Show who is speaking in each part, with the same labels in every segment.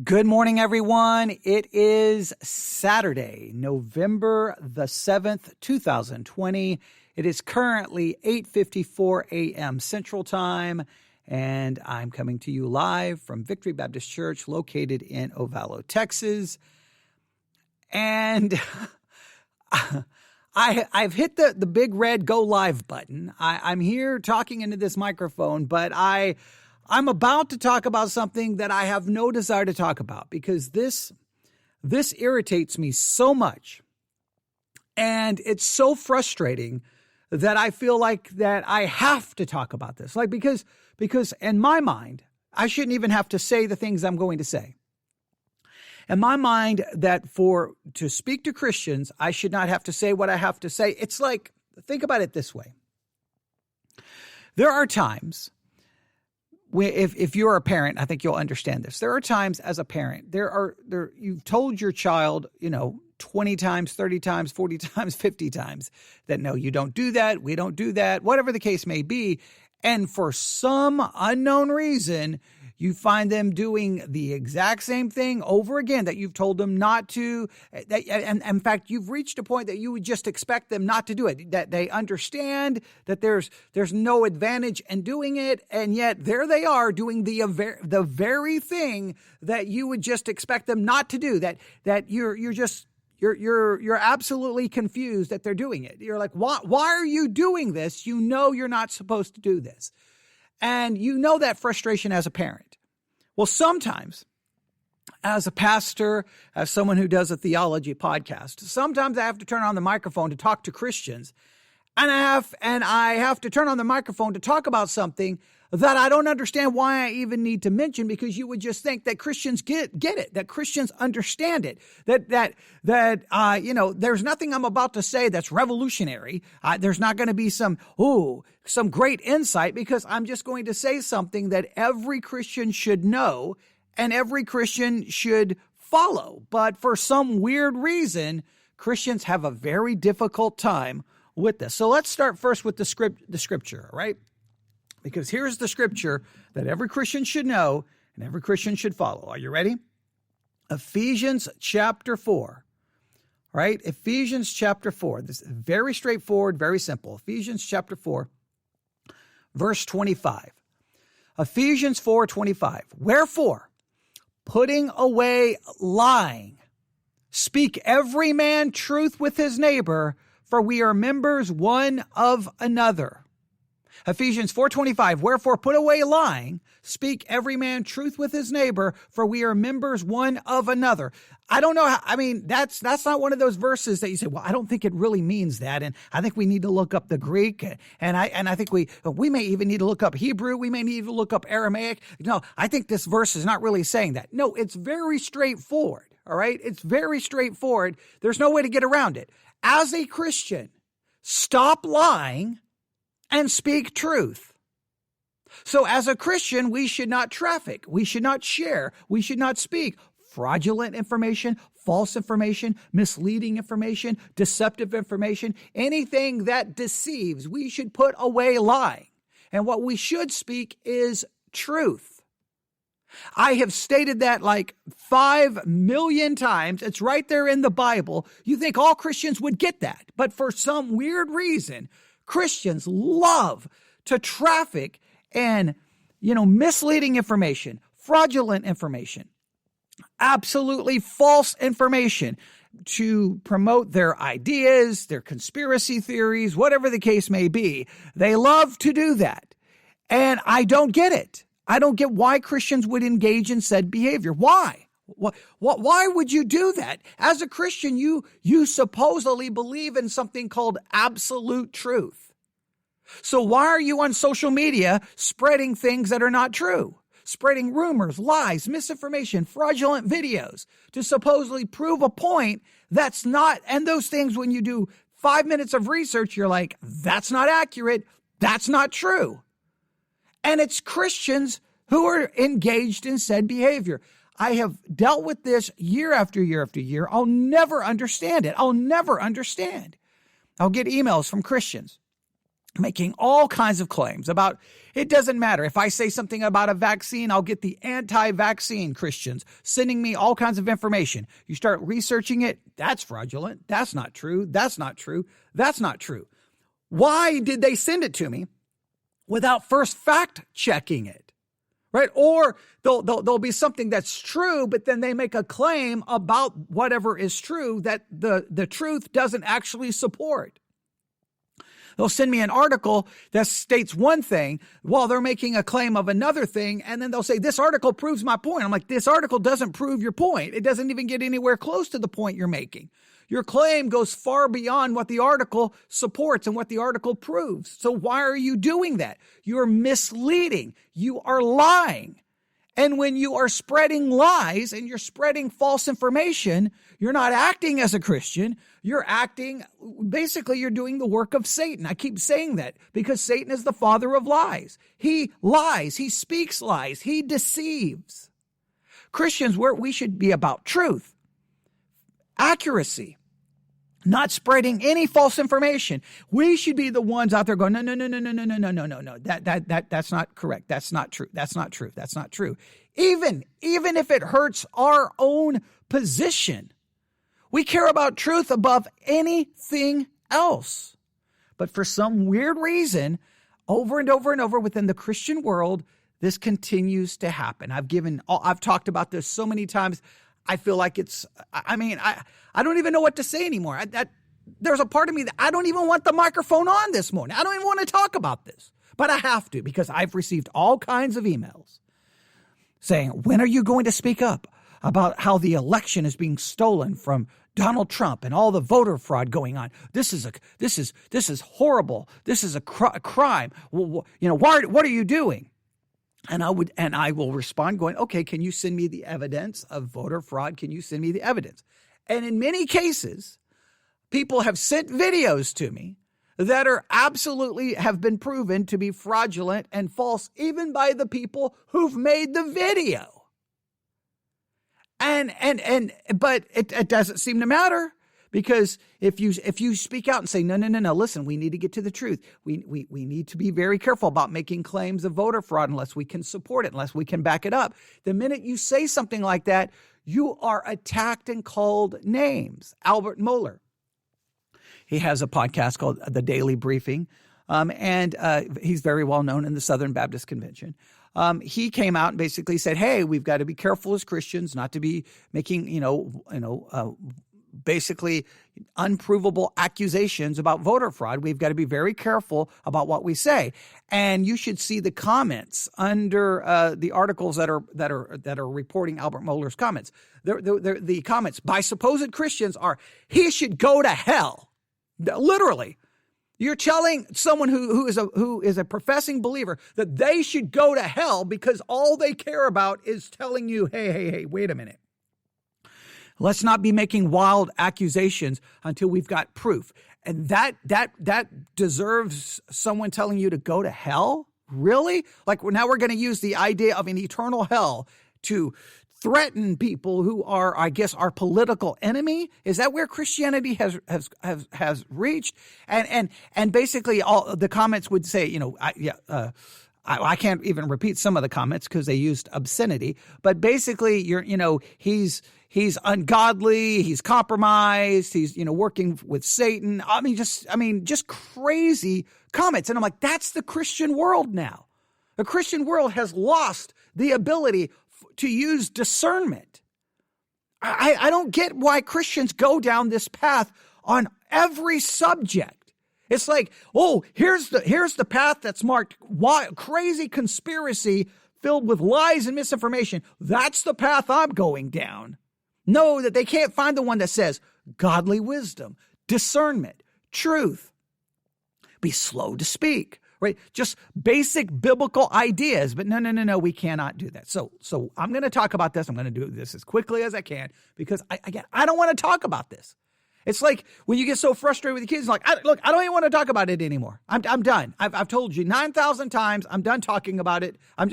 Speaker 1: Good morning, everyone. It is Saturday, November the 7th, 2020. It is currently 8:54 a.m. Central Time, and I'm coming to you live from Victory Baptist Church located in Ovalo, Texas. And I've hit the big red go live button. I'm here talking into this microphone, but I'm about to talk about something that I have no desire to talk about because this irritates me so much. And it's so frustrating that I feel like that I have to talk about this. Because in my mind, I shouldn't even have to say the things I'm going to say. In my mind, that to speak to Christians, I should not have to say what I have to say. It's like, think about it this way. There are times if you're a parent, I think you'll understand this. There are times as a parent, you've told your child, 20 times, 30 times, 40 times, 50 times that no, you don't do that. We don't do that, whatever the case may be. And for some unknown reason, you find them doing the exact same thing over again that you've told them not to. And in fact, you've reached a point that you would just expect them not to do it, that they understand that there's no advantage in doing it. And yet there they are doing the very thing that you would just expect them not to do, that you're absolutely confused that they're doing it. You're like, why are you doing this? You know, you're not supposed to do this. And you know that frustration as a parent. Well, sometimes as a pastor, as someone who does a theology podcast, sometimes I have to turn on the microphone to talk to Christians, and I have to turn on the microphone to talk about something that I don't understand why I even need to mention, because you would just think that Christians get it, that Christians understand it, that there's nothing I'm about to say that's revolutionary. There's not going to be some great insight, because I'm just going to say something that every Christian should know and every Christian should follow. But for some weird reason, Christians have a very difficult time with this. So let's start first with the scripture, all right? Because here's the scripture that every Christian should know and every Christian should follow. Are you ready? Ephesians chapter 4. All right? Ephesians chapter 4. This is very straightforward, very simple. Ephesians chapter 4, verse 25. Ephesians 4:25. Wherefore, putting away lying, speak every man truth with his neighbor, for we are members one of another. Ephesians 4:25, wherefore put away lying, speak every man truth with his neighbor, for we are members one of another. I don't know that's not one of those verses that you say, well, I don't think it really means that. And I think we need to look up the Greek, and I think we may even need to look up Hebrew. We may need to look up Aramaic. No, I think this verse is not really saying that. No, it's very straightforward. All right. It's very straightforward. There's no way to get around it. As a Christian, stop lying and speak truth. So as a Christian, we should not traffic. We should not share. We should not speak fraudulent information, false information, misleading information, deceptive information, anything that deceives. We should put away lying. And what we should speak is truth. I have stated that like 5 million times. It's right there in the Bible. You think all Christians would get that. But for some weird reason, Christians love to traffic in, misleading information, fraudulent information, absolutely false information to promote their ideas, their conspiracy theories, whatever the case may be. They love to do that. And I don't get it. I don't get why Christians would engage in said behavior. Why? Why would you do that? As a Christian, you supposedly believe in something called absolute truth. So why are you on social media spreading things that are not true? Spreading rumors, lies, misinformation, fraudulent videos to supposedly prove a point that's not, and those things, when you do 5 minutes of research, you're like, that's not accurate. That's not true. And it's Christians who are engaged in said behavior. I have dealt with this year after year after year. I'll never understand it. I'll never understand. I'll get emails from Christians making all kinds of claims about it doesn't matter. If I say something about a vaccine, I'll get the anti-vaccine Christians sending me all kinds of information. You start researching it, that's fraudulent. That's not true. That's not true. That's not true. Why did they send it to me without first fact checking it? Right? Or there'll be something that's true, but then they make a claim about whatever is true that the truth doesn't actually support. They'll send me an article that states one thing while they're making a claim of another thing. And then they'll say, this article proves my point. I'm like, this article doesn't prove your point. It doesn't even get anywhere close to the point you're making. Your claim goes far beyond what the article supports and what the article proves. So why are you doing that? You're misleading. You are lying. And when you are spreading lies and you're spreading false information, you're not acting as a Christian. You're basically you're doing the work of Satan. I keep saying that because Satan is the father of lies. He lies. He speaks lies. He deceives. Christians, we should be about truth, accuracy, not spreading any false information. We should be the ones out there going, no. That's not correct. That's not true. That's not true. That's not true. Even if it hurts our own position, we care about truth above anything else. But for some weird reason, over and over and over within the Christian world, this continues to happen. I've talked about this so many times. I feel like I don't even know what to say anymore. There's a part of me that I don't even want the microphone on this morning. I don't even want to talk about this, but I have to because I've received all kinds of emails saying, when are you going to speak up about how the election is being stolen from Donald Trump and all the voter fraud going on? This is horrible. This is a crime. Well, what are you doing? And I will respond going, okay, can you send me the evidence of voter fraud? Can you send me the evidence? And in many cases, people have sent videos to me that are absolutely have been proven to be fraudulent and false, even by the people who've made the video. But it doesn't seem to matter. Because if you speak out and say, no, listen, we need to get to the truth. We need to be very careful about making claims of voter fraud unless we can support it, unless we can back it up. The minute you say something like that, you are attacked and called names. Albert Mohler, he has a podcast called The Daily Briefing, and he's very well known in the Southern Baptist Convention. He came out and basically said, hey, we've got to be careful as Christians not to be making, basically unprovable accusations about voter fraud. We've got to be very careful about what we say. And you should see the comments under the articles that are reporting Albert Mohler's comments. The comments by supposed Christians are, he should go to hell. Literally. You're telling someone who is a professing believer that they should go to hell because all they care about is telling you, hey, wait a minute. Let's not be making wild accusations until we've got proof. And that deserves someone telling you to go to hell? Really? Like now we're going to use the idea of an eternal hell to threaten people who are, I guess, our political enemy? Is that where Christianity has reached? And basically all the comments would say, I can't even repeat some of the comments because they used obscenity, but basically he's ungodly, he's compromised, he's, working with Satan. Just crazy comments. And I'm like, that's the Christian world now. The Christian world has lost the ability to use discernment. I don't get why Christians go down this path on every subject. It's like, oh, here's the path that's marked crazy conspiracy filled with lies and misinformation. That's the path I'm going down. No, that they can't find the one that says godly wisdom, discernment, truth. Be slow to speak, right? Just basic biblical ideas. But no, we cannot do that. So I'm going to talk about this. I'm going to do this as quickly as I can because I don't want to talk about this. It's like when you get so frustrated with your kids, like, I don't even want to talk about it anymore. I'm done. I've told you 9,000 times. I'm done talking about it. I'm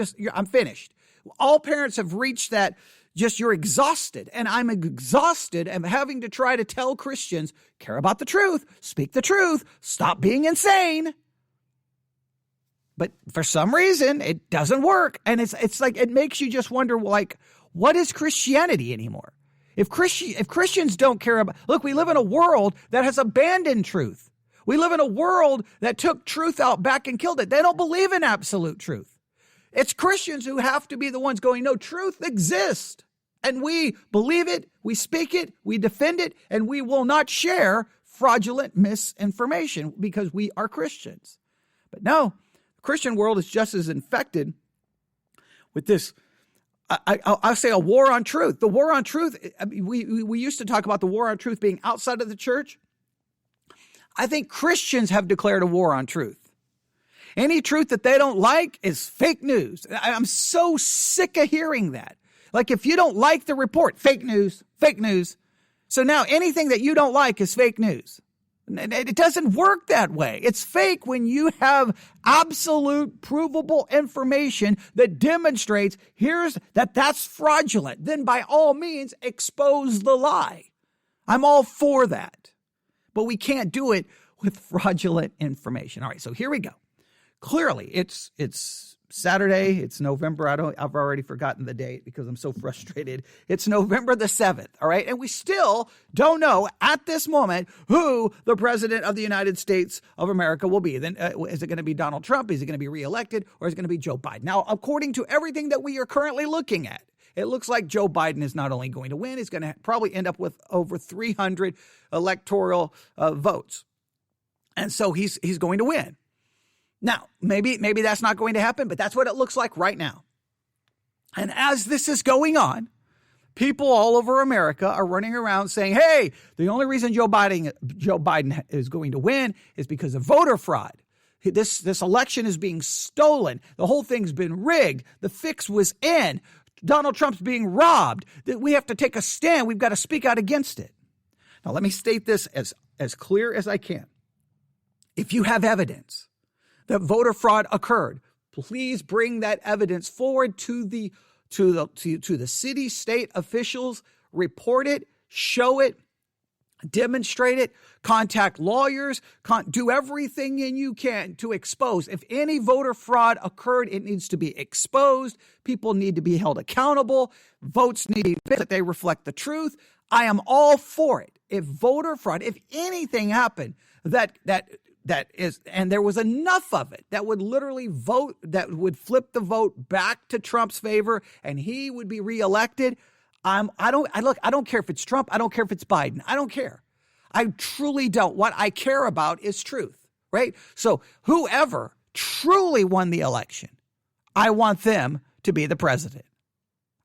Speaker 1: finished. All parents have reached that. Just you're exhausted, and I'm exhausted and having to try to tell Christians, care about the truth, speak the truth, stop being insane. But for some reason, it doesn't work. And it's like, it makes you just wonder, like, what is Christianity anymore? If Christians don't care about, look, we live in a world that has abandoned truth. We live in a world that took truth out back and killed it. They don't believe in absolute truth. It's Christians who have to be the ones going, no, truth exists. And we believe it, we speak it, we defend it, and we will not share fraudulent misinformation because we are Christians. But no, the Christian world is just as infected with this, I'll say, a war on truth. The war on truth, I mean, we used to talk about the war on truth being outside of the church. I think Christians have declared a war on truth. Any truth that they don't like is fake news. I'm so sick of hearing that. Like, if you don't like the report, fake news, fake news. So now anything that you don't like is fake news. It doesn't work that way. It's fake when you have absolute provable information that demonstrates that's fraudulent. Then by all means, expose the lie. I'm all for that. But we can't do it with fraudulent information. All right, so here we go. Clearly, it's Saturday. It's November. I've already forgotten the date because I'm so frustrated. It's November the 7th. All right. And we still don't know at this moment who the president of the United States of America will be. Then is it going to be Donald Trump? Is it going to be reelected? Or is it going to be Joe Biden? Now, according to everything that we are currently looking at, it looks like Joe Biden is not only going to win, he's going to probably end up with over 300 electoral votes. And so he's going to win. Now, maybe that's not going to happen, but that's what it looks like right now. And as this is going on, people all over America are running around saying, hey, the only reason Joe Biden is going to win is because of voter fraud. This election is being stolen. The whole thing's been rigged. The fix was in. Donald Trump's being robbed. We have to take a stand. We've got to speak out against it. Now, let me state this as clear as I can. If you have evidence that voter fraud occurred, please bring that evidence forward to the city, state officials. Report it, show it, demonstrate it, contact lawyers, do everything you can to expose. If any voter fraud occurred, it needs to be exposed. People need to be held accountable. Votes need to be that they reflect the truth. I am all for it. If voter fraud, if anything happened that is, and there was enough of it that would literally that would flip the vote back to Trump's favor and he would be reelected. I don't care if it's Trump. I don't care if it's Biden. I don't care. I truly don't. What I care about is truth, right? So whoever truly won the election, I want them to be the president.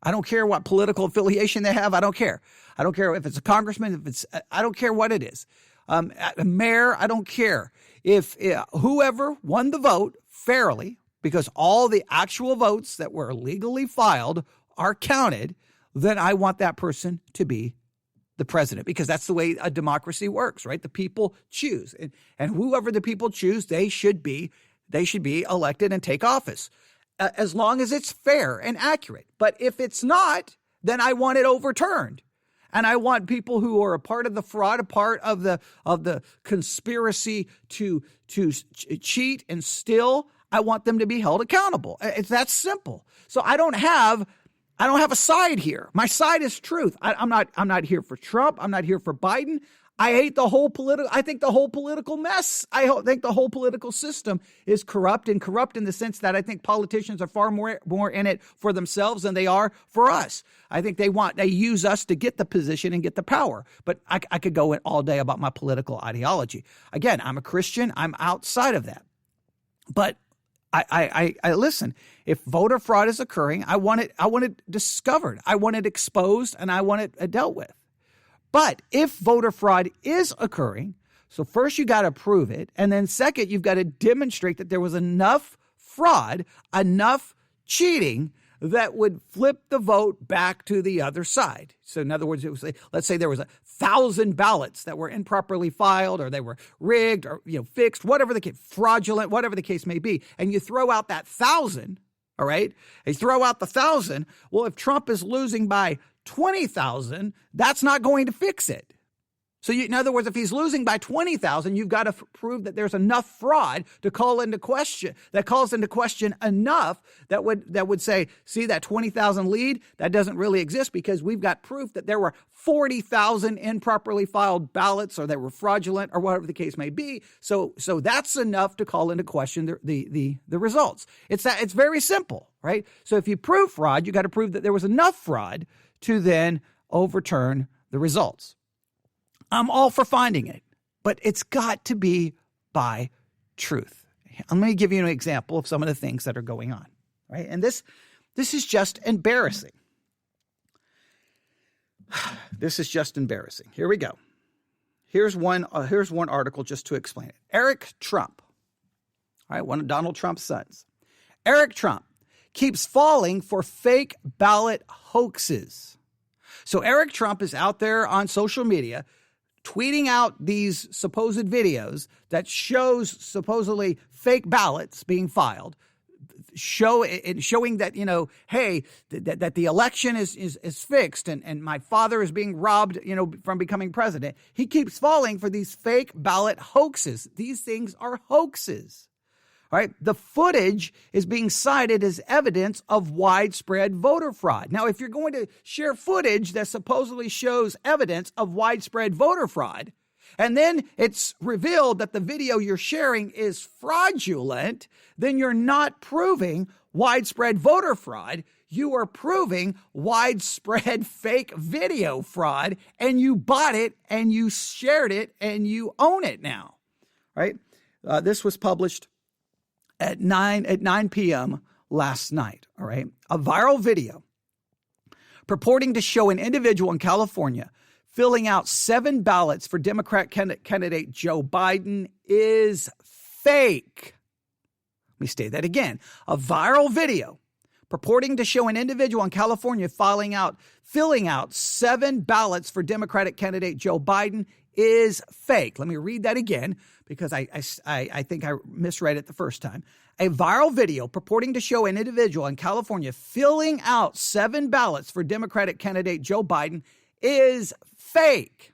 Speaker 1: I don't care what political affiliation they have. I don't care. I don't care if it's a congressman, I don't care what it is. A mayor, I don't care. If whoever won the vote fairly, because all the actual votes that were legally filed are counted, then I want that person to be the president, because that's the way a democracy works, right? The people choose, and whoever the people choose, they should be elected and take office, as long as it's fair and accurate. But if it's not, then I want it overturned. And I want people who are a part of the fraud, a part of the conspiracy to cheat and steal, I want them to be held accountable. It's that simple. So I don't have a side here. My side is truth. I'm not here for Trump. I'm not here for Biden. I think the whole political mess. I think the whole political system is corrupt in the sense that I think politicians are far more in it for themselves than they are for us. I think they use us to get the position and get the power. But I could go in all day about my political ideology. Again, I'm a Christian. I'm outside of that. But I listen. If voter fraud is occurring, I want it discovered. I want it exposed, and I want it dealt with. But if voter fraud is occurring, so first you got to prove it, and then second, you've got to demonstrate that there was enough fraud, enough cheating that would flip the vote back to the other side. So in other words, let's say there was 1,000 ballots that were improperly filed, or they were rigged, or fixed, whatever the case, fraudulent, whatever the case may be, and you throw out that 1,000. All right, you throw out the 1,000. Well, if Trump is losing by 20,000, that's not going to fix it. So in other words, if he's losing by 20,000, you've got to prove that there's enough fraud to call into question, that calls into question enough that would say, see that 20,000 lead, that doesn't really exist because we've got proof that there were 40,000 improperly filed ballots or they were fraudulent or whatever the case may be. So that's enough to call into question the results. It's very simple, right? So if you prove fraud, you got to prove that there was enough fraud to then overturn the results. I'm all for finding it, but it's got to be by truth. Let me give you an example of some of the things that are going on, right? And this is just embarrassing. This is just embarrassing. Here we go. Here's one article just to explain it. Eric Trump, all right, one of Donald Trump's sons. Eric Trump keeps falling for fake ballot hoaxes. So Eric Trump is out there on social media tweeting out these supposed videos that shows supposedly fake ballots being filed, showing that, hey, that the election is fixed and my father is being robbed, from becoming president. He keeps falling for these fake ballot hoaxes. These things are hoaxes. Right? The footage is being cited as evidence of widespread voter fraud. Now, if you're going to share footage that supposedly shows evidence of widespread voter fraud, and then it's revealed that the video you're sharing is fraudulent, then you're not proving widespread voter fraud. You are proving widespread fake video fraud, and you bought it and you shared it and you own it now. Right? This was published at 9 p.m. last night, all right? A viral video purporting to show an individual in California filling out 7 ballots for Democrat candidate Joe Biden is fake. Let me state that again. A viral video purporting to show an individual in California filling out 7 ballots for Democratic candidate Joe Biden is fake. Let me read that again because I think I misread it the first time. A viral video purporting to show an individual in California filling out 7 ballots for Democratic candidate Joe Biden is fake.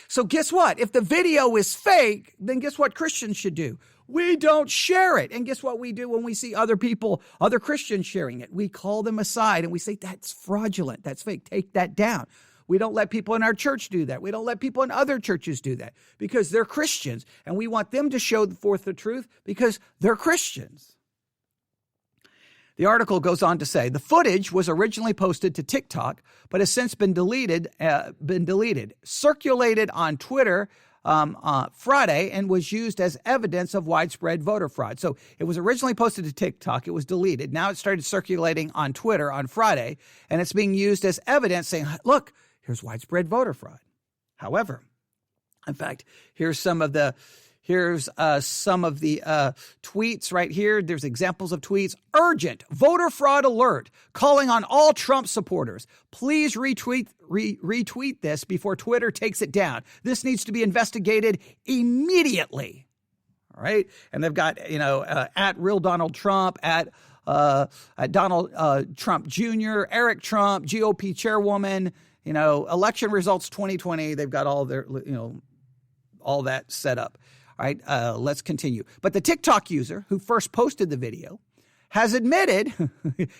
Speaker 1: So guess what? If the video is fake, then guess what Christians should do? We don't share it. And guess what we do when we see other Christians sharing it? We call them aside and we say, that's fraudulent. That's fake. Take that down. We don't let people in our church do that. We don't let people in other churches do that because they're Christians and we want them to show forth the truth because they're Christians. The article goes on to say the footage was originally posted to TikTok, but has since been deleted, circulated on Twitter Friday and was used as evidence of widespread voter fraud. So it was originally posted to TikTok. It was deleted. Now it started circulating on Twitter on Friday, and it's being used as evidence saying, look, here's widespread voter fraud. However, in fact, here's some of the tweets right here. There's examples of tweets. Urgent voter fraud alert, calling on all Trump supporters. Please retweet this before Twitter takes it down. This needs to be investigated immediately. All right. And they've got, at real Donald Trump, at Donald Trump Jr., Eric Trump, GOP chairwoman, election results 2020. They've got all their, all that set up. All right, let's continue. But the TikTok user who first posted the video has admitted,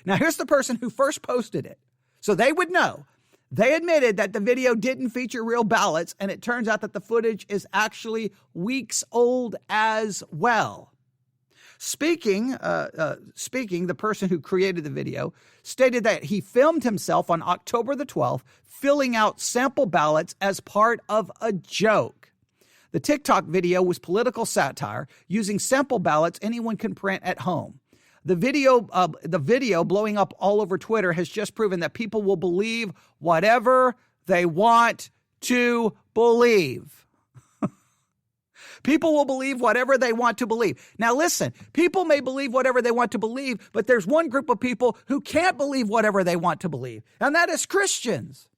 Speaker 1: now here's the person who first posted it. So they would know. They admitted that the video didn't feature real ballots, and it turns out that the footage is actually weeks old as well. Speaking, the person who created the video stated that he filmed himself on October the 12th, filling out sample ballots as part of a joke. The TikTok video was political satire using sample ballots anyone can print at home. The video blowing up all over Twitter has just proven that people will believe whatever they want to believe. People will believe whatever they want to believe. Now listen, people may believe whatever they want to believe, but there's one group of people who can't believe whatever they want to believe, and that is Christians.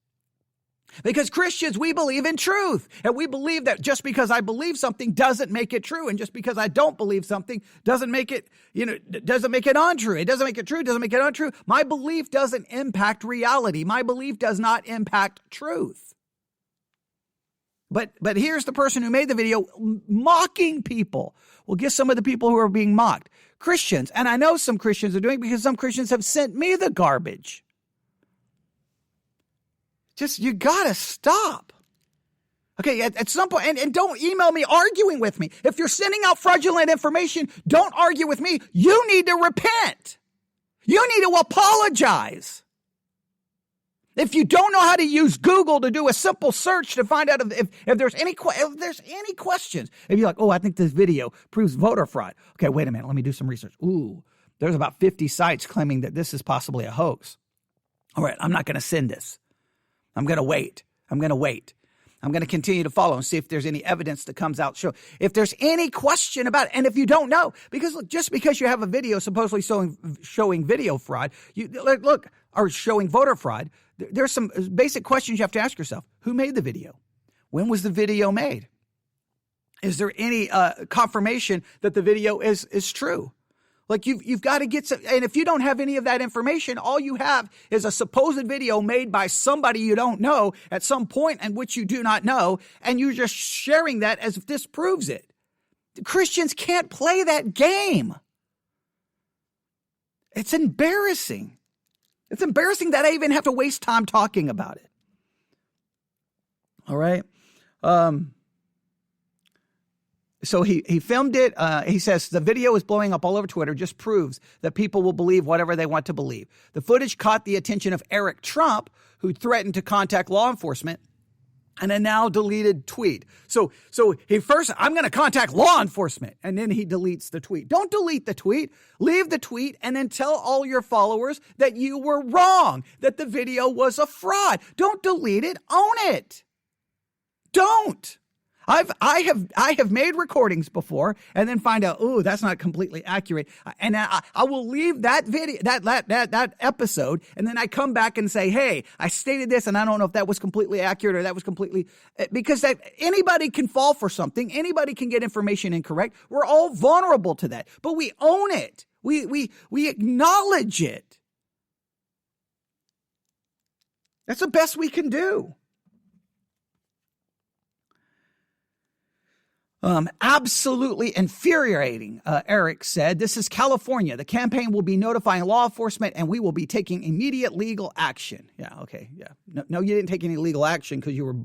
Speaker 1: Because Christians, we believe in truth, and we believe that just because I believe something doesn't make it true, and just because I don't believe something doesn't make it, doesn't make it untrue. It doesn't make it true, doesn't make it untrue. My belief doesn't impact reality. My belief does not impact truth. But here's the person who made the video mocking people. Well, guess some of the people who are being mocked? Christians. And I know some Christians are doing it because some Christians have sent me the garbage. Just, you got to stop. Okay, at some point, and don't email me arguing with me. If you're sending out fraudulent information, don't argue with me. You need to repent. You need to apologize. If you don't know how to use Google to do a simple search to find out if there's any questions, if you're like, oh, I think this video proves voter fraud. Okay, wait a minute. Let me do some research. Ooh, there's about 50 sites claiming that this is possibly a hoax. All right, I'm not going to send this. I'm going to wait. I'm going to continue to follow and see if there's any evidence that comes out. If there's any question about it, and if you don't know, because look, just because you have a video supposedly showing video fraud, or showing voter fraud, there's some basic questions you have to ask yourself. Who made the video? When was the video made? Is there any confirmation that the video is true? Like you've got to get some, and if you don't have any of that information, all you have is a supposed video made by somebody you don't know at some point in which you do not know, and you're just sharing that as if this proves it. The Christians can't play that game. It's embarrassing. It's embarrassing that I even have to waste time talking about it. All right. So he filmed it. He says the video is blowing up all over Twitter, just proves that people will believe whatever they want to believe. The footage caught the attention of Eric Trump, who threatened to contact law enforcement in a now deleted tweet. So he first, I'm going to contact law enforcement, and then he deletes the tweet. Don't delete the tweet. Leave the tweet and then tell all your followers that you were wrong, that the video was a fraud. Don't delete it. Own it. Don't. I have made recordings before and then find out, oh, that's not completely accurate. And I will leave that video, that episode. And then I come back and say, hey, I stated this and I don't know if that was completely accurate or that was completely, because anybody can fall for something. Anybody can get information incorrect. We're all vulnerable to that, but we own it. We acknowledge it. That's the best we can do. Absolutely infuriating, Eric said. This is California. The campaign will be notifying law enforcement and we will be taking immediate legal action. Yeah, okay, yeah. No, you didn't take any legal action because you were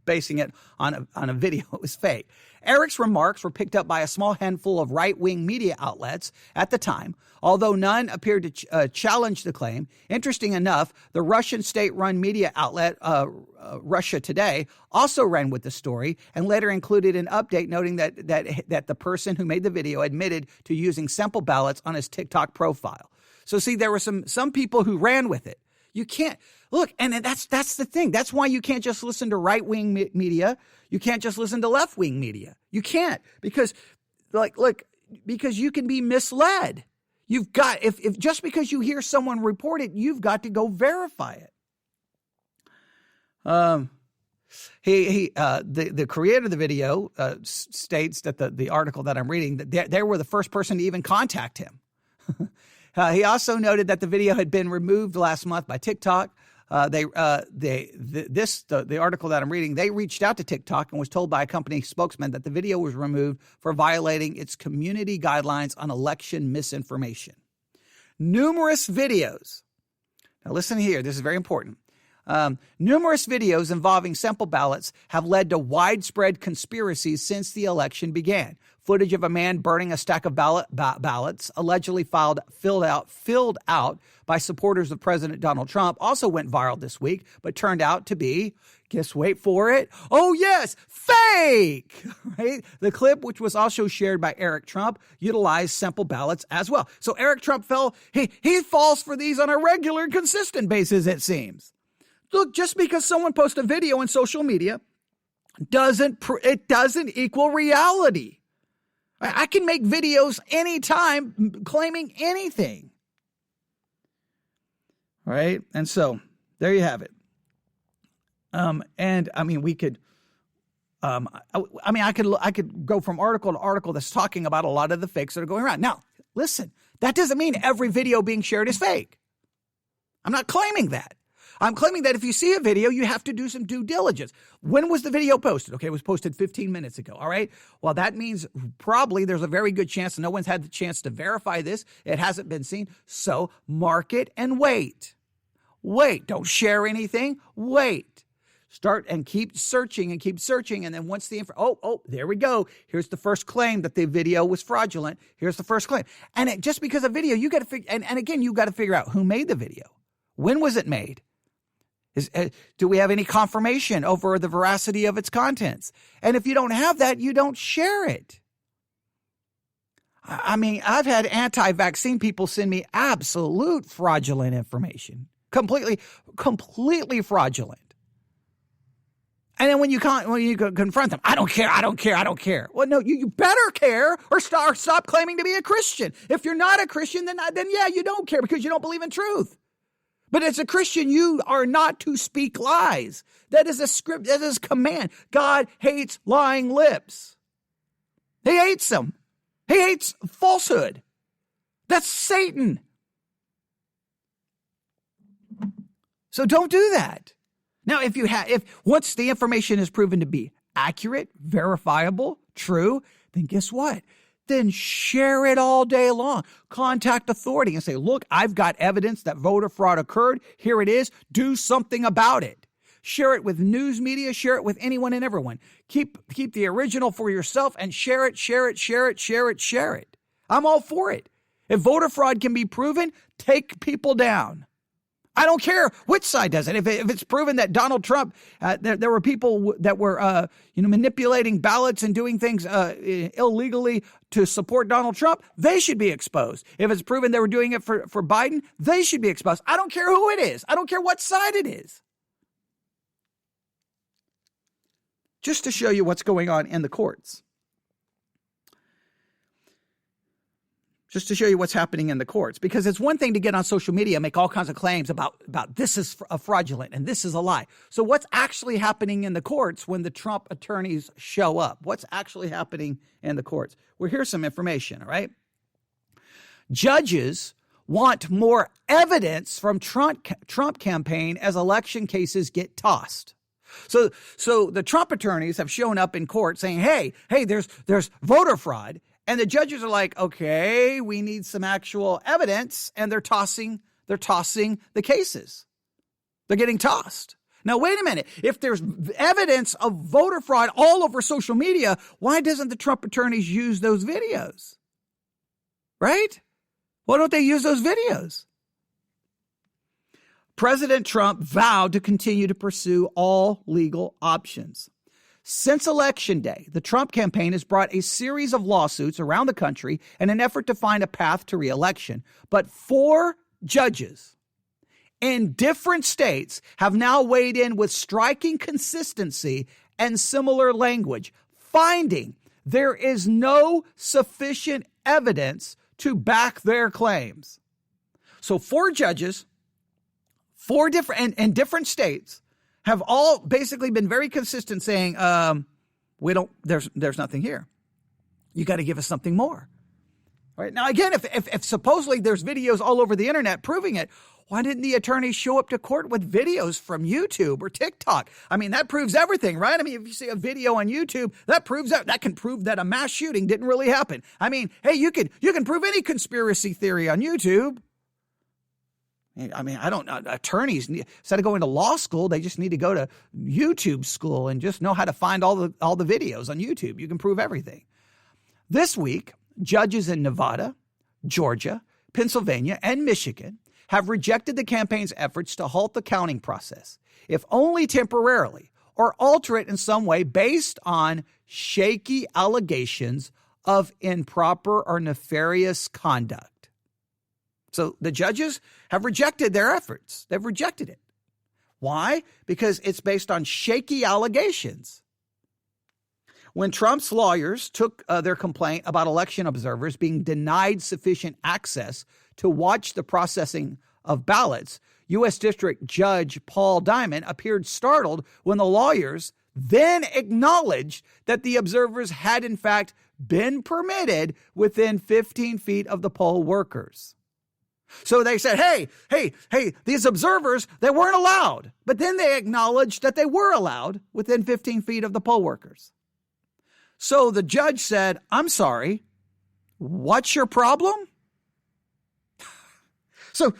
Speaker 1: basing it on a video. It was fake. Eric's remarks were picked up by a small handful of right-wing media outlets at the time, although none appeared to challenge the claim. Interesting enough, the Russian state-run media outlet, Russia Today, also ran with the story and later included an update noting that the person who made the video admitted to using sample ballots on his TikTok profile. So see, there were some people who ran with it. You can't look, and that's the thing. That's why you can't just listen to right-wing media. You can't just listen to left-wing media. You can't because because you can be misled. You've got if just because you hear someone report it, you've got to go verify it. The creator of the video states that the article that I'm reading that they were the first person to even contact him. He also noted that the video had been removed last month by TikTok. The article that I'm reading, they reached out to TikTok and was told by a company spokesman that the video was removed for violating its community guidelines on election misinformation. Numerous videos. Now listen here, this is very important. Numerous videos involving sample ballots have led to widespread conspiracies since the election began. Footage of a man burning a stack of ballots allegedly filled out by supporters of President Donald Trump also went viral this week, but turned out to be, wait for it. Oh yes, fake, right? The clip, which was also shared by Eric Trump, utilized sample ballots as well. So Eric Trump he falls for these on a regular, consistent basis, it seems. Look, just because someone posts a video on social media doesn't equal reality. I can make videos anytime claiming anything. Right? And so there you have it. And I mean, we could, I could go from article to article that's talking about a lot of the fakes that are going around. Now, listen, that doesn't mean every video being shared is fake. I'm not claiming that. I'm claiming that if you see a video, you have to do some due diligence. When was the video posted? Okay, it was posted 15 minutes ago. All right. Well, that means probably there's a very good chance no one's had the chance to verify this. It hasn't been seen. So mark it and wait. Wait. Don't share anything. Wait. Start and keep searching. And then once the there we go. Here's the first claim that the video was fraudulent. Here's the first claim. And just because of video, you got to figure, and again, you got to figure out who made the video. When was it made? Do we have any confirmation over the veracity of its contents? And if you don't have that, you don't share it. I mean, I've had anti-vaccine people send me absolute fraudulent information. Completely fraudulent. And then when you confront them, I don't care. Well, no, you better care or stop claiming to be a Christian. If you're not a Christian, then yeah, you don't care because you don't believe in truth. But as a Christian, you are not to speak lies. That is a script. That is a command. God hates lying lips. He hates them. He hates falsehood. That's Satan. So don't do that. Now, if once the information is proven to be accurate, verifiable, true, then guess what? Then share it all day long. Contact authority and say, look, I've got evidence that voter fraud occurred. Here it is. Do something about it. Share it with news media. Share it with anyone and everyone. Keep the original for yourself and share it. I'm all for it. If voter fraud can be proven, take people down. I don't care which side does it. If it's proven that Donald Trump, there were people that were manipulating ballots and doing things illegally to support Donald Trump, they should be exposed. If it's proven they were doing it for Biden, they should be exposed. I don't care who it is. I don't care what side it is. Just to show you what's going on in the courts. Just to show you what's happening in the courts. Because it's one thing to get on social media and make all kinds of claims about this is a fraudulent and this is a lie. So what's actually happening in the courts when the Trump attorneys show up? What's actually happening in the courts? Well, here's some information, all right? Judges want more evidence from Trump campaign as election cases get tossed. So the Trump attorneys have shown up in court saying, hey, there's voter fraud. And the judges are like, okay, we need some actual evidence. And they're tossing the cases. They're getting tossed. Now, wait a minute. If there's evidence of voter fraud all over social media, why doesn't the Trump attorneys use those videos? Right? Why don't they use those videos? President Trump vowed to continue to pursue all legal options. Since Election Day, the Trump campaign has brought a series of lawsuits around the country in an effort to find a path to re-election. But 4 judges in different states have now weighed in with striking consistency and similar language, finding there is no sufficient evidence to back their claims. So 4 judges, 4 different states, have all basically been very consistent saying, there's nothing here. You got to give us something more. All right. Now, again, if supposedly there's videos all over the internet proving it, why didn't the attorneys show up to court with videos from YouTube or TikTok? I mean, that proves everything, right? I mean, if you see a video on YouTube, that can prove that a mass shooting didn't really happen. I mean, hey, you can prove any conspiracy theory on YouTube. I mean, I don't know. Attorneys, instead of going to law school, they just need to go to YouTube school and just know how to find all the videos on YouTube. You can prove everything. This week, judges in Nevada, Georgia, Pennsylvania, and Michigan have rejected the campaign's efforts to halt the counting process, if only temporarily, or alter it in some way based on shaky allegations of improper or nefarious conduct. So the judges have rejected their efforts. They've rejected it. Why? Because it's based on shaky allegations. When Trump's lawyers took their complaint about election observers being denied sufficient access to watch the processing of ballots, U.S. District Judge Paul Diamond appeared startled when the lawyers then acknowledged that the observers had in fact been permitted within 15 feet of the poll workers. So they said, hey, these observers, they weren't allowed. But then they acknowledged that they were allowed within 15 feet of the poll workers. So the judge said, I'm sorry, what's your problem? So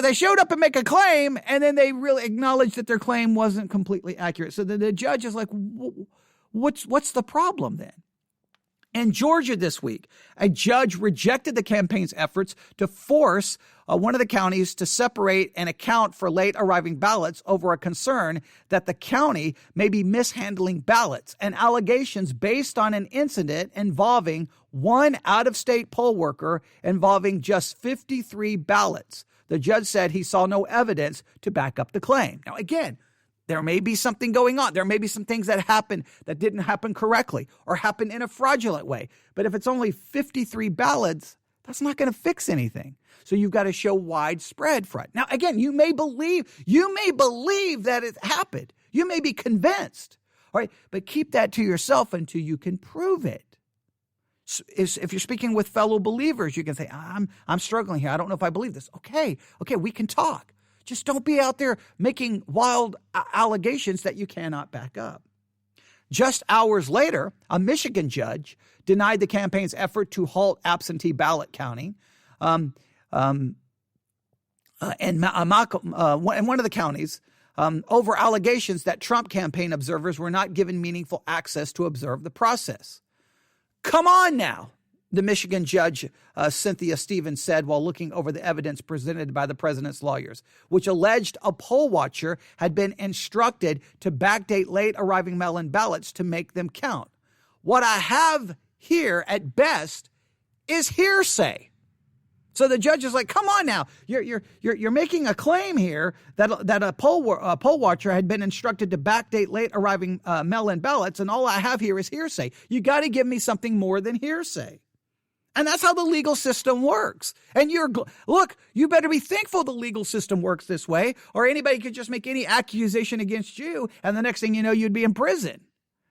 Speaker 1: they showed up and make a claim, and then they really acknowledged that their claim wasn't completely accurate. So the judge is like, what's the problem then? In Georgia this week, a judge rejected the campaign's efforts to force one of the counties to separate and account for late arriving ballots over a concern that the county may be mishandling ballots and allegations based on an incident involving one out-of-state poll worker involving just 53 ballots. The judge said he saw no evidence to back up the claim. Now, again, there may be something going on. There may be some things that happened that didn't happen correctly or happened in a fraudulent way. But if it's only 53 ballots, that's not going to fix anything. So you've got to show widespread fraud. Now, again, you may believe that it happened. You may be convinced. All right, but keep that to yourself until you can prove it. If you're speaking with fellow believers, you can say, I'm struggling here. I don't know if I believe this. Okay, we can talk. Just don't be out there making wild allegations that you cannot back up. Just hours later, a Michigan judge denied the campaign's effort to halt absentee ballot counting. In one of the counties, over allegations that Trump campaign observers were not given meaningful access to observe the process. Come on now, the Michigan judge, Cynthia Stevens, said while looking over the evidence presented by the president's lawyers, which alleged a poll watcher had been instructed to backdate late arriving mail-in ballots to make them count. What I have here at best is hearsay. So the judge is like, come on now, you're making a claim here that a poll watcher had been instructed to backdate late arriving mail-in ballots, and all I have here is hearsay. You got to give me something more than hearsay. And that's how the legal system works. And you better be thankful the legal system works this way, or anybody could just make any accusation against you, and the next thing you know, you'd be in prison.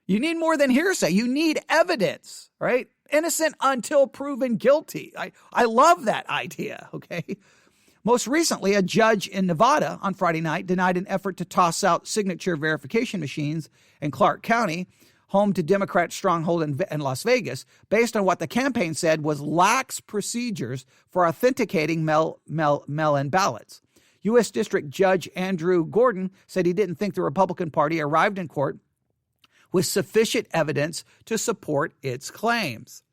Speaker 1: You need more than hearsay. You need evidence, right? Innocent until proven guilty. I love that idea, okay? Most recently, a judge in Nevada on Friday night denied an effort to toss out signature verification machines in Clark County, home to Democrat stronghold in Las Vegas, based on what the campaign said was lax procedures for authenticating mail-in ballots. U.S. District Judge Andrew Gordon said he didn't think the Republican Party arrived in court with sufficient evidence to support its claims.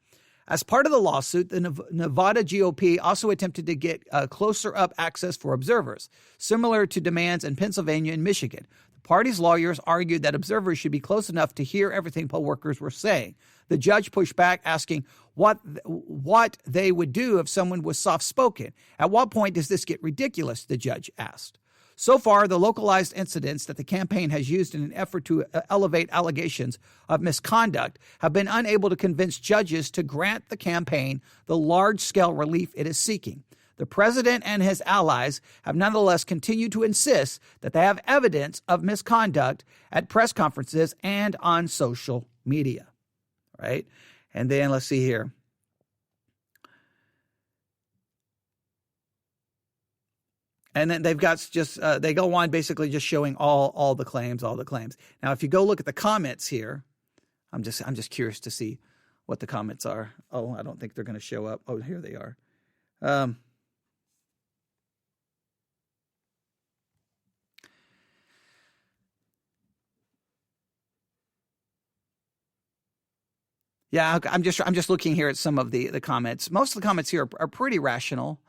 Speaker 1: As part of the lawsuit, the Nevada GOP also attempted to get closer-up access for observers, similar to demands in Pennsylvania and Michigan. The party's lawyers argued that observers should be close enough to hear everything poll workers were saying. The judge pushed back, asking what they would do if someone was soft-spoken. At what point does this get ridiculous, the judge asked. So far, the localized incidents that the campaign has used in an effort to elevate allegations of misconduct have been unable to convince judges to grant the campaign the large-scale relief it is seeking. The president and his allies have nonetheless continued to insist that they have evidence of misconduct at press conferences and on social media, right? And then let's see here. And then they've got just, they go on basically just showing all the claims. Now, if you go look at the comments here, I'm just curious to see what the comments are. Oh, I don't think they're going to show up. Oh, here they are. Yeah, I'm just looking here at some of the comments. Most of the comments here are pretty rational.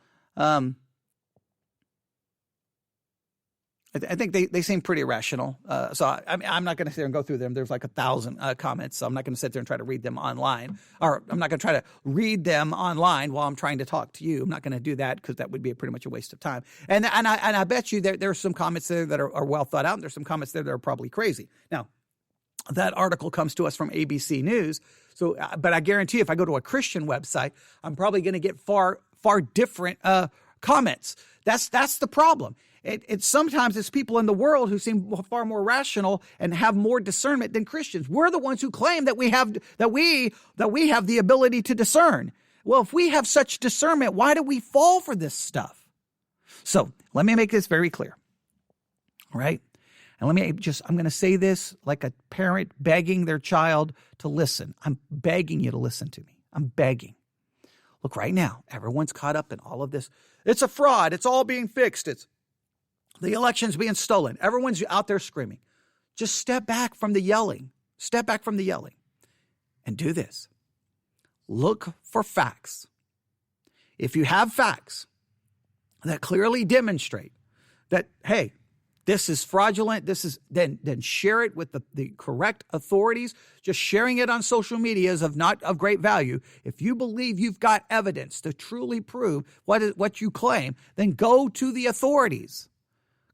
Speaker 1: I think they seem pretty rational. So I'm not going to sit there and go through them. There's like 1,000 comments, so I'm not going to sit there and try to read them online. Or I'm not going to try to read them online while I'm trying to talk to you. I'm not going to do that because that would be pretty much a waste of time. And I bet you there are some comments there that are well thought out, and there's some comments there that are probably crazy. Now, that article comes to us from ABC News. So, but I guarantee if I go to a Christian website, I'm probably going to get far different comments. That's the problem. It's sometimes it's people in the world who seem far more rational and have more discernment than Christians. We're the ones who claim that we have the ability to discern. Well, if we have such discernment, why do we fall for this stuff? So let me make this very clear. All right. And I'm going to say this like a parent begging their child to listen. I'm begging you to listen to me. I'm begging. Look, right now, everyone's caught up in all of this. It's a fraud. It's all being fixed. The election's being stolen. Everyone's out there screaming. Just step back from the yelling. Step back from the yelling and do this. Look for facts. If you have facts that clearly demonstrate that, hey, this is fraudulent, then share it with the correct authorities. Just sharing it on social media is not of great value. If you believe you've got evidence to truly prove what you claim, then go to the authorities.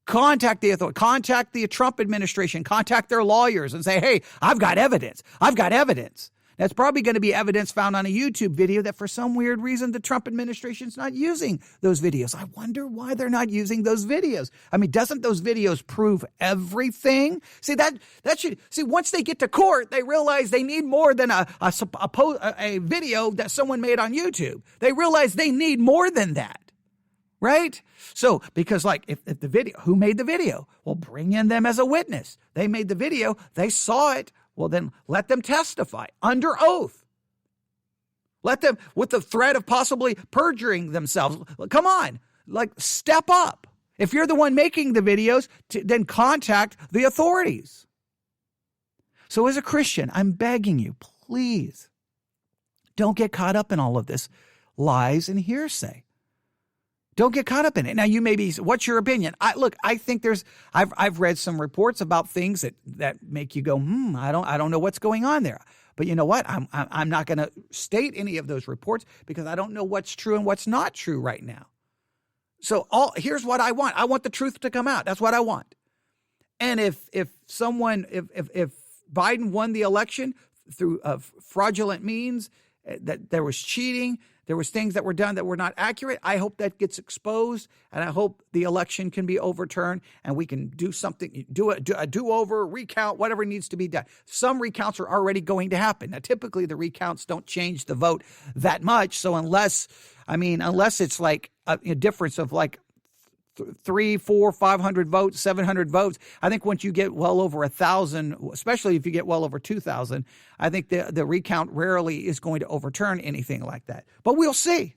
Speaker 1: Contact the authority, contact the Trump administration, contact their lawyers and say, hey, I've got evidence. I've got evidence. That's probably going to be evidence found on a YouTube video that for some weird reason the Trump administration's not using those videos. I wonder why they're not using those videos. I mean, doesn't those videos prove everything? See, once they get to court, they realize they need more than a video that someone made on YouTube. They realize they need more than that. Right? So, because if the video, who made the video? Well, bring in them as a witness. They made the video. They saw it. Well, then let them testify under oath. Let them, with the threat of possibly perjuring themselves. Come on, step up. If you're the one making the videos, then contact the authorities. So as a Christian, I'm begging you, please don't get caught up in all of this lies and hearsay. Don't get caught up in it. Now, you may be, what's your opinion? I think I've read some reports about things that make you go, I don't know what's going on there. But you know what? I'm not going to state any of those reports because I don't know what's true and what's not true right now. So here's what I want. I want the truth to come out. That's what I want. And if Biden won the election through fraudulent means, that there was cheating, there was things that were done that were not accurate, I hope that gets exposed, and I hope the election can be overturned and we can do something, do a do-over, recount, whatever needs to be done. Some recounts are already going to happen. Now, typically the recounts don't change the vote that much. So unless it's like a difference of 300, 400, 500 votes, 700 votes. I think once you get well over 1,000, especially if you get well over 2,000, I think the recount rarely is going to overturn anything like that. But we'll see.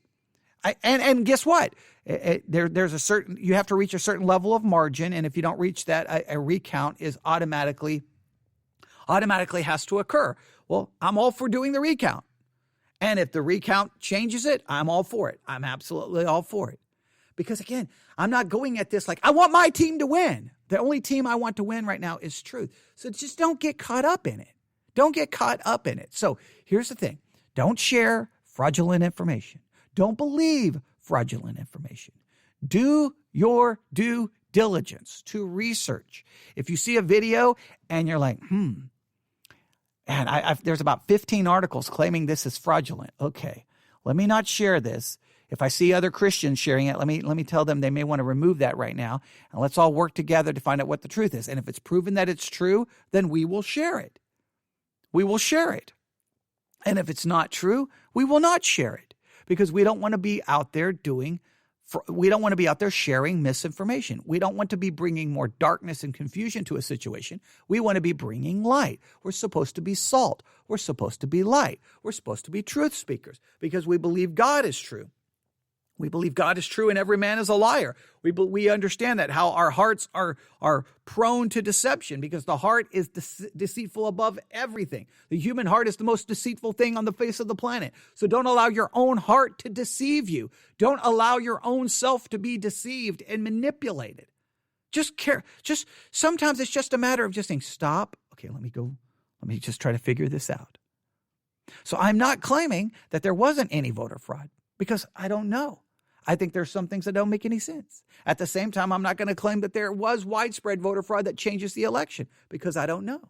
Speaker 1: And guess what? There's a certain, you have to reach a certain level of margin, and if you don't reach that, a recount is automatically has to occur. Well, I'm all for doing the recount. And if the recount changes it, I'm all for it. I'm absolutely all for it. Because again, I'm not going at this like, I want my team to win. The only team I want to win right now is truth. So just don't get caught up in it. Don't get caught up in it. So here's the thing. Don't share fraudulent information. Don't believe fraudulent information. Do your due diligence to research. If you see a video and you're like, and there's about 15 articles claiming this is fraudulent. Okay, let me not share this. If I see other Christians sharing it, let me tell them they may want to remove that right now. And let's all work together to find out what the truth is. And if it's proven that it's true, then we will share it. We will share it. And if it's not true, we will not share it because we don't want to be out there sharing misinformation. We don't want to be bringing more darkness and confusion to a situation. We want to be bringing light. We're supposed to be salt. We're supposed to be light. We're supposed to be truth speakers because we believe God is true. We believe God is true and every man is a liar. We understand that, how our hearts are prone to deception because the heart is deceitful above everything. The human heart is the most deceitful thing on the face of the planet. So don't allow your own heart to deceive you. Don't allow your own self to be deceived and manipulated. Sometimes it's just a matter of just saying, stop. Okay, let me just try to figure this out. So I'm not claiming that there wasn't any voter fraud because I don't know. I think there's some things that don't make any sense. At the same time, I'm not going to claim that there was widespread voter fraud that changes the election because I don't know.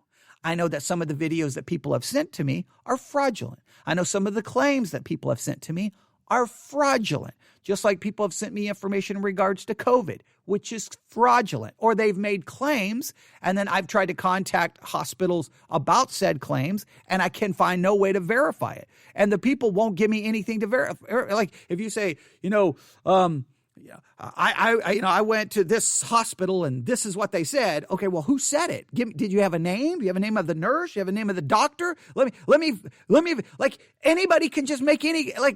Speaker 1: I know that some of the videos that people have sent to me are fraudulent. I know some of the claims that people have sent to me are fraudulent, just like people have sent me information in regards to COVID, which is fraudulent, or they've made claims, and then I've tried to contact hospitals about said claims, and I can find no way to verify it. And the people won't give me anything to verify. Like if you say, I went to this hospital and this is what they said. Okay, well, who said it? Did you have a name? Do you have a name of the nurse? Do you have a name of the doctor? Let me, like, anybody can just make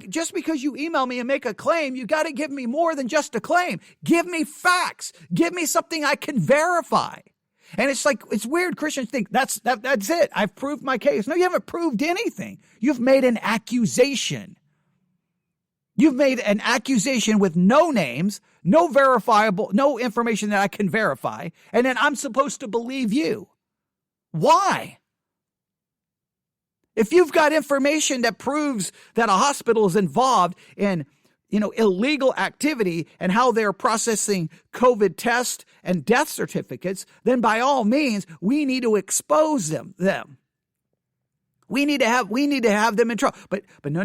Speaker 1: just because you email me and make a claim, you got to give me more than just a claim. Give me facts. Give me something I can verify. And it's like, it's weird. Christians think that's it. I've proved my case. No, you haven't proved anything. You've made an accusation. You've made an accusation with no names, no verifiable, no information that I can verify, and then I'm supposed to believe you. Why? If you've got information that proves that a hospital is involved in, illegal activity and how they're processing COVID tests and death certificates, then by all means, we need to expose them. We need to have them in trouble. But no.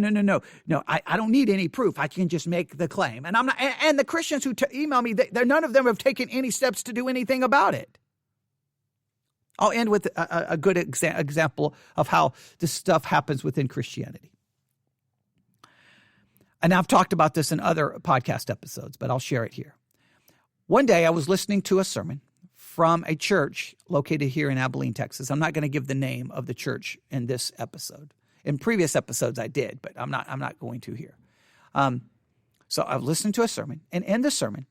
Speaker 1: No, I don't need any proof. I can just make the claim. And I'm not. And the Christians who email me, none of them have taken any steps to do anything about it. I'll end with a good example of how this stuff happens within Christianity. And I've talked about this in other podcast episodes, but I'll share it here. One day I was listening to a sermon from a church located here in Abilene, Texas. I'm not going to give the name of the church in this episode. In previous episodes I did, but I'm not going to here. So I've listened to a sermon, and in the sermon,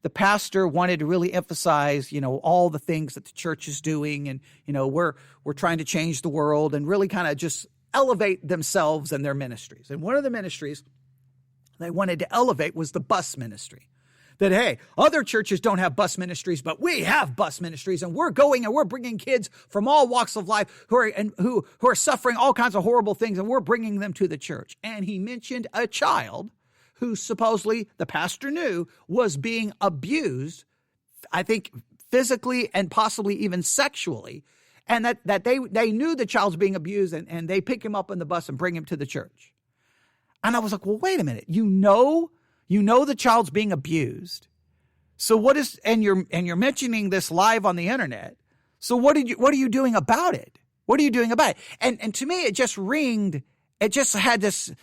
Speaker 1: the pastor wanted to really emphasize, all the things that the church is doing, and we're trying to change the world, and really kind of just elevate themselves and their ministries. And one of the ministries they wanted to elevate was the bus ministry. That, hey, other churches don't have bus ministries, but we have bus ministries, and we're going and we're bringing kids from all walks of life who are suffering all kinds of horrible things, and we're bringing them to the church. And he mentioned a child who supposedly the pastor knew was being abused, I think physically and possibly even sexually, and that they knew the child's being abused, and they pick him up on the bus and bring him to the church. And I was like, well, wait a minute, you know the child's being abused. So and you're mentioning this live on the internet. So what are you doing about it? What are you doing about it? And to me, it just ringed. It just had this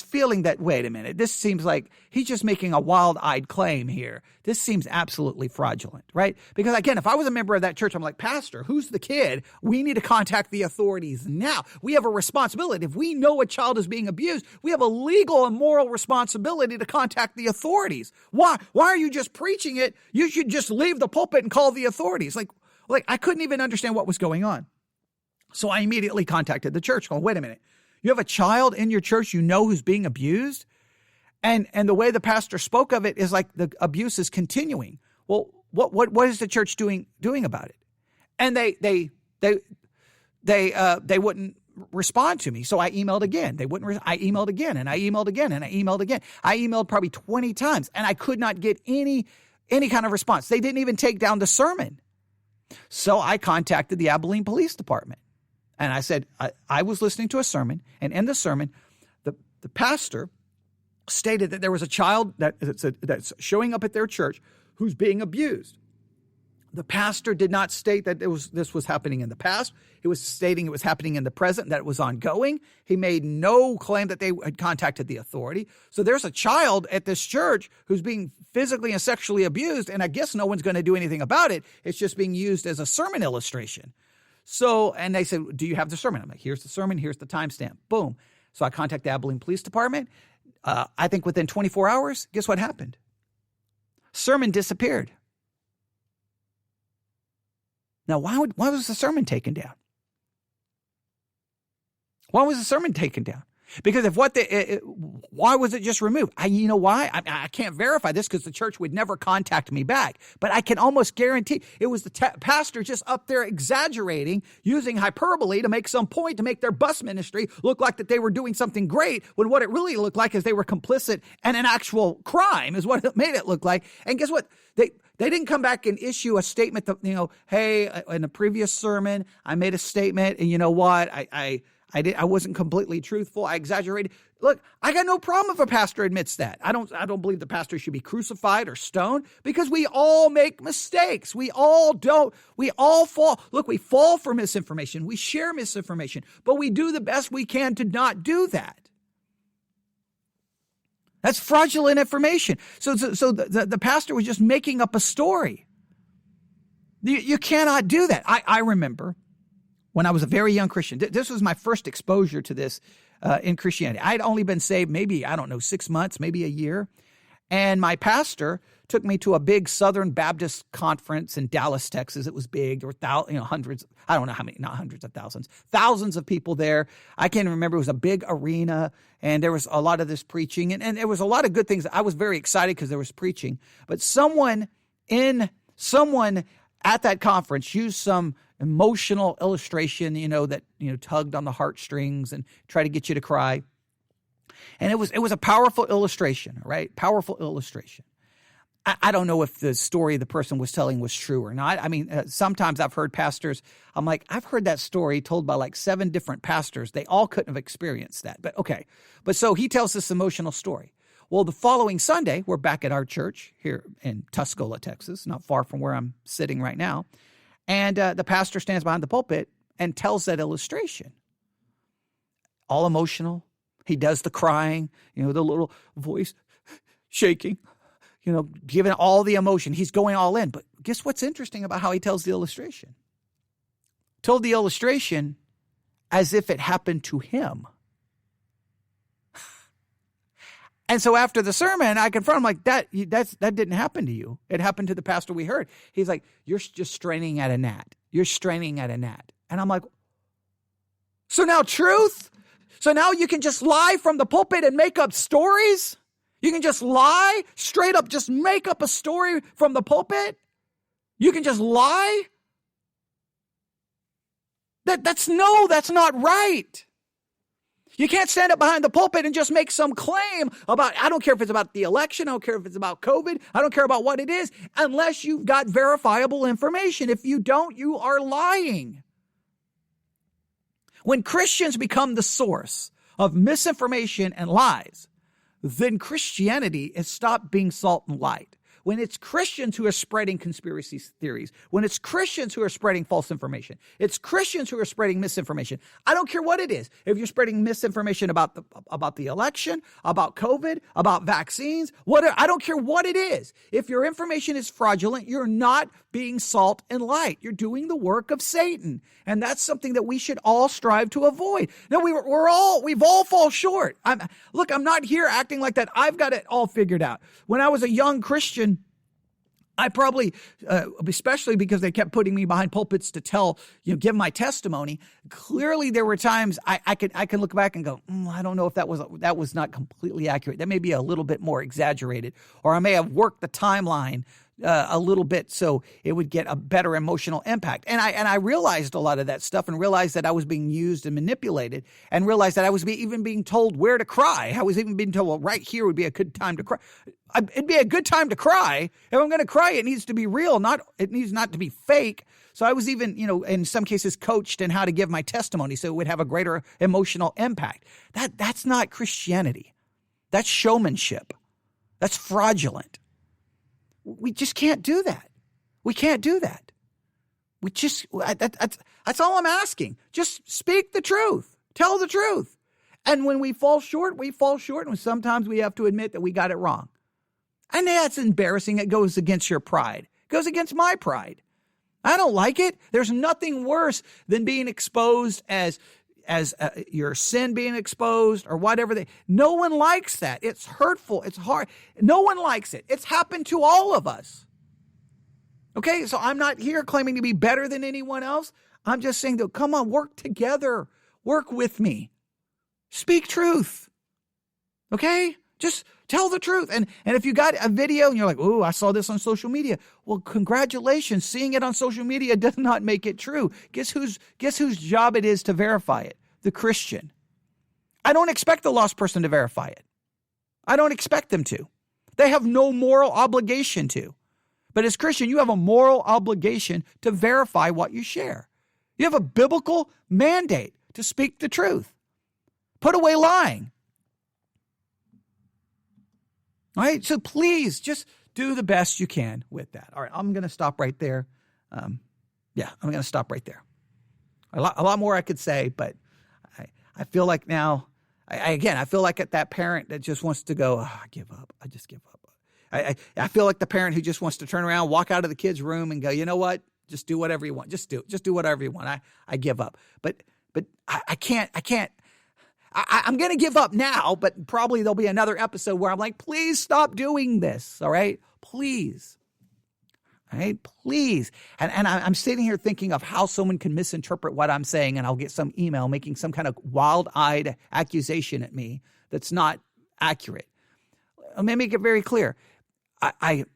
Speaker 1: feeling that, wait a minute, this seems like he's just making a wild-eyed claim here. This seems absolutely fraudulent, right? Because again, if I was a member of that church, I'm like, Pastor, who's the kid? We need to contact the authorities now. We have a responsibility. If we know a child is being abused, we have a legal and moral responsibility to contact the authorities. Why are you just preaching it? You should just leave the pulpit and call the authorities. Like I couldn't even understand what was going on. So I immediately contacted the church going, wait a minute. You have a child in your church who's being abused? And the way the pastor spoke of it is like the abuse is continuing. Well, what is the church doing about it? And they wouldn't respond to me. So I emailed again. I emailed again, and I emailed again, and I emailed again. I emailed probably 20 times, and I could not get any kind of response. They didn't even take down the sermon. So I contacted the Abilene Police Department. And I said, I was listening to a sermon, and in the sermon, the pastor stated that there was a child that's showing up at their church who's being abused. The pastor did not state that this was happening in the past. He was stating it was happening in the present, that it was ongoing. He made no claim that they had contacted the authority. So there's a child at this church who's being physically and sexually abused, and I guess no one's going to do anything about it. It's just being used as a sermon illustration. So, and they said, do you have the sermon? I'm like, here's the sermon. Here's the timestamp. Boom. So I contact the Abilene Police Department. I think within 24 hours, guess what happened? Sermon disappeared. Now, why was the sermon taken down? Why was the sermon taken down? Because why was it just removed? You know why? I can't verify this because the church would never contact me back. But I can almost guarantee it was the pastor just up there exaggerating, using hyperbole to make some point, to make their bus ministry look like that they were doing something great, when what it really looked like is they were complicit in an actual crime is what it made it look like. And guess what? They didn't come back and issue a statement that, hey, in a previous sermon, I made a statement, and you know what? I wasn't completely truthful. I exaggerated. Look, I got no problem if a pastor admits that. I don't believe the pastor should be crucified or stoned, because we all make mistakes. We all fall. Look, we fall for misinformation. We share misinformation, but we do the best we can to not do that. That's fraudulent information. So the pastor was just making up a story. You cannot do that. I remember when I was a very young Christian, this was my first exposure to this in Christianity. I'd only been saved maybe, 6 months, maybe a year. And my pastor took me to a big Southern Baptist conference in Dallas, Texas. It was big. There were hundreds, I don't know how many, not hundreds of thousands of people there. I can't remember. It was a big arena, and there was a lot of this preaching, and there was a lot of good things. I was very excited because there was preaching. But someone at that conference used some emotional illustration, that tugged on the heartstrings and tried to get you to cry. And it was a powerful illustration, right? Powerful illustration. I don't know if the story the person was telling was true or not. I mean, sometimes I've heard pastors, I'm like, I've heard that story told by like 7 different pastors. They all couldn't have experienced that. But okay. But so he tells this emotional story. Well, the following Sunday, we're back at our church here in Tuscola, Texas, not far from where I'm sitting right now. And the pastor stands behind the pulpit and tells that illustration. All emotional. He does the crying, the little voice shaking, giving all the emotion. He's going all in. But guess what's interesting about how he tells the illustration? Told the illustration as if it happened to him. And so after the sermon, I confront him like, that didn't happen to you. It happened to the pastor we heard. He's like, you're just straining at a gnat. You're straining at a gnat. And I'm like, so now truth? So now you can just lie from the pulpit and make up stories? You can just lie straight up, just make up a story from the pulpit? You can just lie? That's not right. You can't stand up behind the pulpit and just make some claim about, I don't care if it's about the election, I don't care if it's about COVID, I don't care about what it is, unless you've got verifiable information. If you don't, you are lying. When Christians become the source of misinformation and lies, then Christianity has stopped being salt and light. When it's Christians who are spreading conspiracy theories, when it's Christians who are spreading false information, it's Christians who are spreading misinformation. I don't care what it is. If you're spreading misinformation about the election, about COVID, about vaccines, whatever, I don't care what it is. If your information is fraudulent, you're not being salt and light. You're doing the work of Satan. And that's something that we should all strive to avoid. Now, we've all fall short. I'm not here acting like that. I've got it all figured out. When I was a young Christian, I probably, especially because they kept putting me behind pulpits to give my testimony. Clearly, there were times I could look back and go, I don't know if that was not completely accurate. That may be a little bit more exaggerated, or I may have worked the timeline a little bit so it would get a better emotional impact. And I realized a lot of that stuff, and realized that I was being used and manipulated, and realized that I was even being told where to cry. I was even being told, well, right here would be a good time to cry. It'd be a good time to cry. If I'm going to cry, it needs to be real, it needs not to be fake. So I was even, in some cases coached in how to give my testimony so it would have a greater emotional impact. That's not Christianity. That's showmanship. That's fraudulent. We just can't do that. We can't do that. That's all I'm asking. Just speak the truth. Tell the truth. And when we fall short, we fall short. And sometimes we have to admit that we got it wrong. And that's embarrassing. It goes against your pride. It goes against my pride. I don't like it. There's nothing worse than being exposed as your sin being exposed or whatever. No one likes that. It's hurtful. It's hard. No one likes it. It's happened to all of us. Okay, so I'm not here claiming to be better than anyone else. I'm just saying, though, come on, work together. Work with me. Speak truth. Okay? Just tell the truth. And if you got a video and you're like, oh, I saw this on social media. Well, congratulations. Seeing it on social media does not make it true. Guess whose job it is to verify it? The Christian. I don't expect the lost person to verify it. I don't expect them to. They have no moral obligation to. But as Christian, you have a moral obligation to verify what you share. You have a biblical mandate to speak the truth. Put away lying. All right, so please just do the best you can with that. All right, I'm going to stop right there. I'm going to stop right there. A lot more I could say, but I feel like now I feel like that parent that just wants to go, I give up. I just give up. I feel like the parent who just wants to turn around, walk out of the kid's room and go, you know what? Just do whatever you want. Just do whatever you want. I give up. But I can't. I'm going to give up now, but probably there'll be another episode where I'm like, please stop doing this. All right. Please. All right. Please. And I'm sitting here thinking of how someone can misinterpret what I'm saying, and I'll get some email making some kind of wild-eyed accusation at me that's not accurate. Let me make it very clear.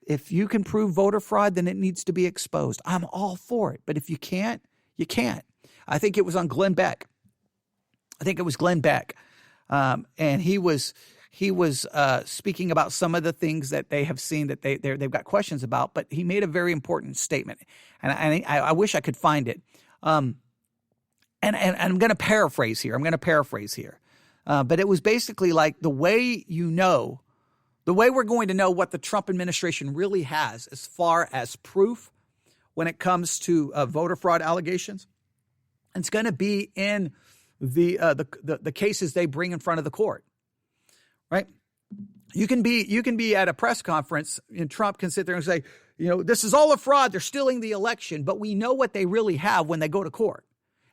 Speaker 1: If you can prove voter fraud, then it needs to be exposed. I'm all for it. But if you can't, you can't. I think it was on Glenn Beck. And he was speaking about some of the things that they have seen that they've got questions about. But he made a very important statement, and I wish I could find it. And I'm going to paraphrase here. But it was basically like the way we're going to know what the Trump administration really has as far as proof when it comes to voter fraud allegations. It's going to be in the cases they bring in front of the court, right? You can be at a press conference and Trump can sit there and say, this is all a fraud. They're stealing the election, but we know what they really have when they go to court.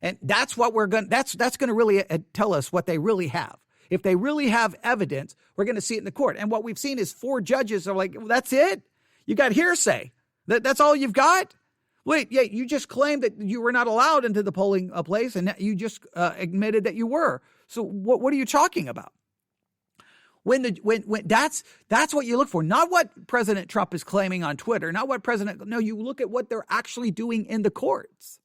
Speaker 1: And that's what that's going to really tell us what they really have. If they really have evidence, we're going to see it in the court. And what we've seen is 4 judges are like, well, that's it. You got hearsay. That's all you've got. Wait, yeah, you just claimed that you were not allowed into the polling place, and you just admitted that you were. So what are you talking about? When that's what you look for, not what President Trump is claiming on Twitter, not what no, you look at what they're actually doing in the courts.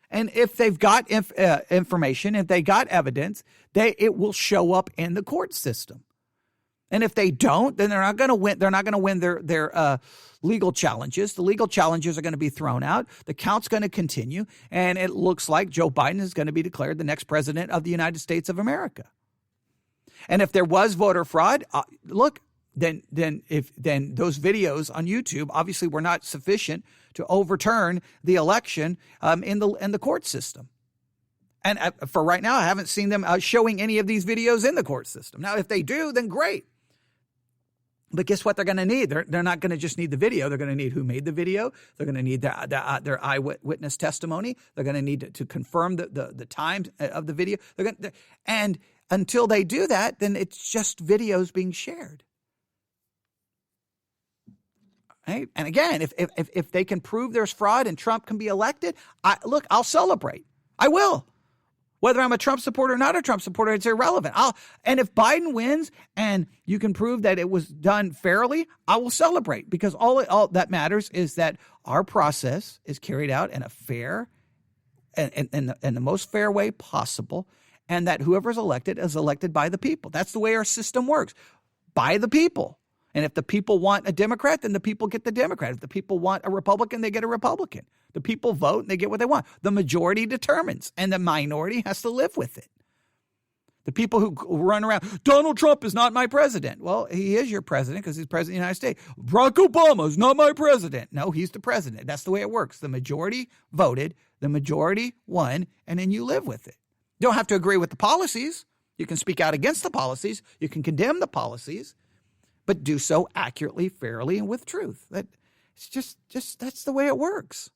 Speaker 1: And if they've got information, if they got evidence, it will show up in the court system. And if they don't, then they're not going to win. They're not going to win their legal challenges. The legal challenges are going to be thrown out. The count's going to continue, and it looks like Joe Biden is going to be declared the next president of the United States of America. And if there was voter fraud, then those videos on YouTube obviously were not sufficient to overturn the election in the court system. And for right now, I haven't seen them showing any of these videos in the court system. Now, if they do, then great. But guess what they're going to need? They're not going to just need the video. They're going to need who made the video. They're going to need their eyewitness testimony. They're going to need to confirm the time of the video. And until they do that, then it's just videos being shared. Right? And again, if they can prove there's fraud and Trump can be elected, I'll celebrate. I will. Whether I'm a Trump supporter or not a Trump supporter, it's irrelevant. And if Biden wins and you can prove that it was done fairly, I will celebrate, because all that matters is that our process is carried out in a fair and in the most fair way possible, and that whoever's elected is elected by the people. That's the way our system works, by the people. And if the people want a Democrat, then the people get the Democrat. If the people want a Republican, they get a Republican. The people vote and they get what they want. The majority determines, and the minority has to live with it. The people who run around, Donald Trump is not my president. Well, he is your president because he's president of the United States. Barack Obama is not my president. No, he's the president. That's the way it works. The majority voted, the majority won, and then you live with it. You don't have to agree with the policies. You can speak out against the policies. You can condemn the policies, but do so accurately, fairly, and with truth. It's just that's the way it works.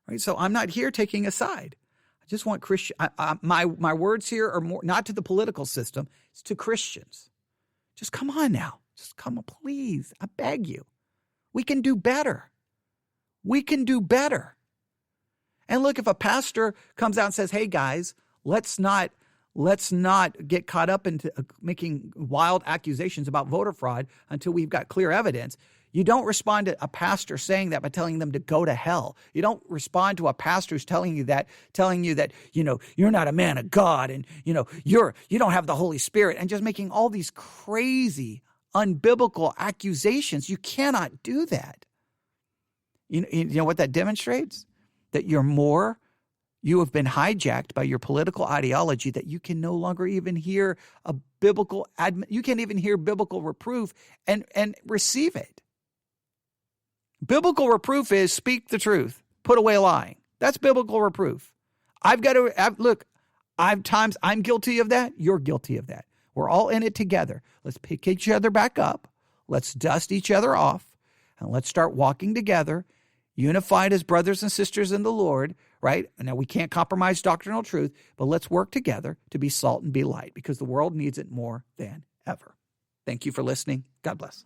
Speaker 1: Right? So I'm not here taking a side. I just want my words here are more not to the political system, it's to Christians. Just come on now. Just come on, please. I beg you. We can do better. We can do better. And look, if a pastor comes out and says, hey guys, let's not get caught up into making wild accusations about voter fraud until we've got clear evidence. You don't respond to a pastor saying that by telling them to go to hell. You don't respond to a pastor who's telling you that, you're not a man of God and, you don't have the Holy Spirit, and just making all these crazy, unbiblical accusations. You cannot do that. You know what that demonstrates? That you have been hijacked by your political ideology, that you can no longer even hear you can't even hear biblical reproof and receive it. Biblical reproof is speak the truth, put away lying. That's biblical reproof. I I'm guilty of that. You're guilty of that. We're all in it together. Let's pick each other back up. Let's dust each other off, and let's start walking together, unified as brothers and sisters in the Lord, right? Now, we can't compromise doctrinal truth, but let's work together to be salt and be light, because the world needs it more than ever. Thank you for listening. God bless.